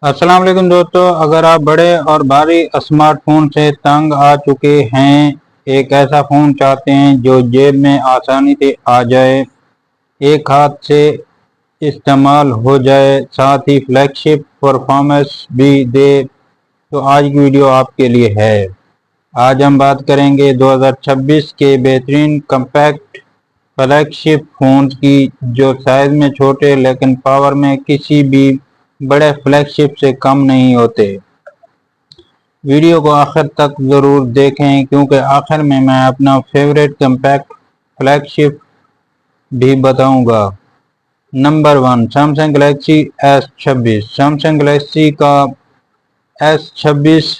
अस्सलाम वालेकुम दोस्तों, अगर आप बड़े और भारी स्मार्टफोन से तंग आ चुके हैं, एक ऐसा फ़ोन चाहते हैं जो जेब में आसानी से आ जाए, एक हाथ से इस्तेमाल हो जाए, साथ ही फ्लैगशिप परफॉर्मेंस भी दे, तो आज की वीडियो आपके लिए है। आज हम बात करेंगे 2026 के बेहतरीन कम्पैक्ट फ्लैगशिप फ़ोन की, जो साइज़ में छोटे लेकिन पावर में किसी भी बड़े फ्लैगशिप से कम नहीं होते। वीडियो को आखिर तक ज़रूर देखें, क्योंकि आखिर में मैं अपना फेवरेट कम्पैक्ट फ्लैगशिप भी बताऊंगा। Number 1, Samsung Galaxy S26। Samsung Galaxy का S26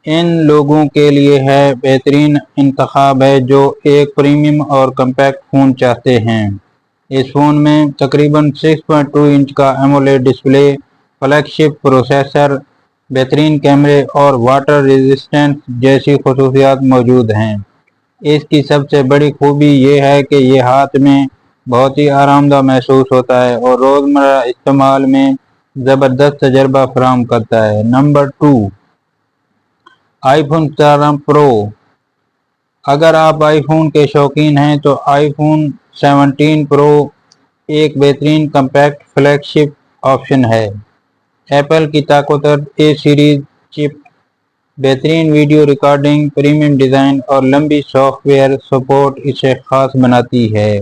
इन लोगों के लिए है बेहतरीन इंतखाब है जो एक प्रीमियम और कम्पैक्ट फ़ोन चाहते हैं। इस फ़ोन में तकरीबन 6.2 इंच का एमोलेड डिस्प्ले, फ्लैगशिप प्रोसेसर, बेहतरीन कैमरे और वाटर रेजिस्टेंस जैसी खसूसियात मौजूद हैं। इसकी सबसे बड़ी खूबी ये है कि ये हाथ में बहुत ही आरामदायक महसूस होता है और रोज़मर्रा इस्तेमाल में ज़बरदस्त तजर्बा फराहम करता है। Number 2, iPhone 17 pro. अगर आप आईफोन के शौकीन हैं तो आईफोन 17 प्रो एक बेहतरीन कम्पैक्ट फ्लैगशिप ऑप्शन है। एप्पल की ताकतवर ए सीरीज चिप, बेहतरीन वीडियो रिकॉर्डिंग, प्रीमियम डिज़ाइन और लंबी सॉफ्टवेयर सपोर्ट इसे ख़ास बनाती है।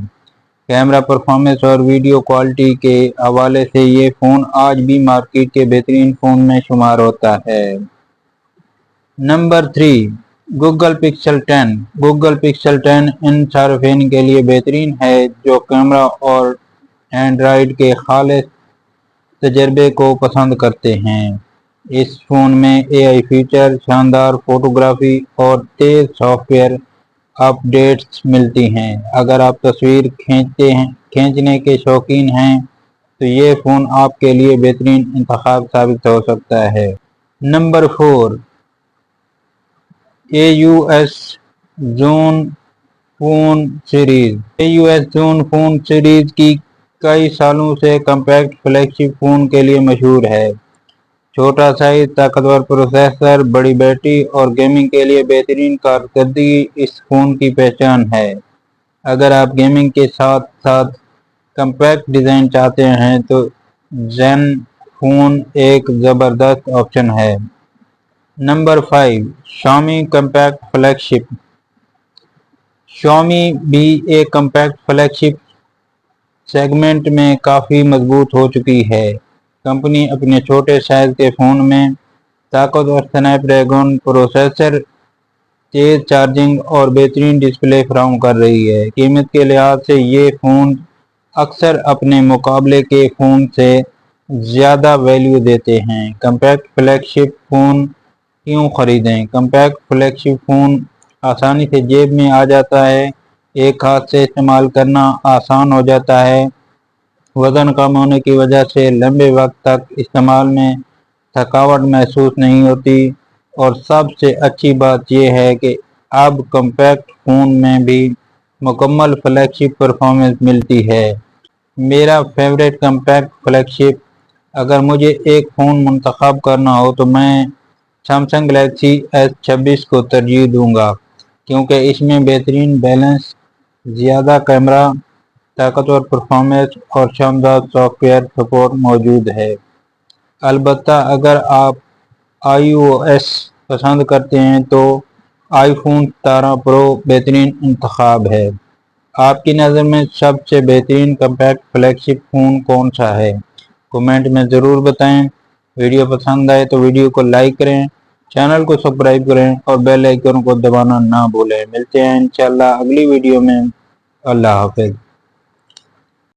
कैमरा परफॉर्मेंस और वीडियो क्वालिटी के हवाले से ये फ़ोन आज भी मार्केट के बेहतरीन फ़ोन में शुमार होता है। Number 3, Google pixel 10। Google pixel 10 इन सार्फिन के लिए बेहतरीन है जो कैमरा और एंड्रॉयड के खालिस तजर्बे को पसंद करते हैं। इस फ़ोन में AI फीचर, शानदार फोटोग्राफी और तेज़ सॉफ्टवेयर अपडेट्स मिलती हैं। अगर आप तस्वीर खींचने के शौकीन हैं तो ये फ़ोन आपके लिए बेहतरीन इंतखाब साबित हो सकता है। Number 4, AUS zone phone series. AUS zone phone series की कई सालों से कम्पैक्ट फ्लैगशिप फ़ोन के लिए मशहूर है। छोटा साइज, ताकतवर प्रोसेसर, बड़ी बैटरी और गेमिंग के लिए बेहतरीन कारकर्दगी इस फ़ोन की पहचान है। अगर आप गेमिंग के साथ साथ कम्पैक्ट डिज़ाइन चाहते हैं तो ज़ेन फ़ोन एक ज़बरदस्त ऑप्शन है। Number 5, Xiaomi compact flagship. Xiaomi भी एक कम्पैक्ट फ्लैगशिप सेगमेंट में काफ़ी मजबूत हो चुकी है। कंपनी अपने छोटे साइज के फ़ोन में ताकतवर स्नैपड्रैगन प्रोसेसर, तेज़ चार्जिंग और बेहतरीन डिस्प्ले फराहम कर रही है। कीमत के लिहाज से ये फ़ोन अक्सर अपने मुकाबले के फ़ोन से ज़्यादा वैल्यू देते हैं। कम्पैक्ट फ्लैगशिप फ़ोन क्यों ख़रीदें? कम्पैक्ट फ्लैगशिप फ़ोन आसानी से जेब में आ जाता है, एक हाथ से इस्तेमाल करना आसान हो जाता है, वज़न कम होने की वजह से लंबे वक्त तक इस्तेमाल में थकावट महसूस नहीं होती, और सबसे अच्छी बात यह है कि अब कम्पैक्ट फ़ोन में भी मुकम्मल फ्लैगशिप परफॉर्मेंस मिलती है। मेरा फेवरेट कम्पैक्ट फ्लैगशिप, अगर मुझे एक फ़ोन मुंतखब करना हो तो मैं सैमसंग गैलेक्सी S26 को तरजीह दूंगा, क्योंकि इसमें बेहतरीन बैलेंस, ज़्यादा कैमरा, ताकतवर परफॉर्मेंस और शानदार सॉफ्टवेयर सपोर्ट मौजूद है। अलबत्ता अगर आप iOS पसंद करते हैं तो आईफोन 17 प्रो बेहतरीन इंतखाब है। आपकी नज़र में सबसे बेहतरीन कम्पैक्ट फ्लैगशिप फ़ोन कौन सा है? कमेंट में ज़रूर बताएं। वीडियो पसंद आए तो वीडियो को लाइक करें, चैनल को सब्सक्राइब करें और बेल आइकन को दबाना ना भूलें। मिलते हैं इंशाल्लाह अगली वीडियो में। अल्लाह हाफ़िज़।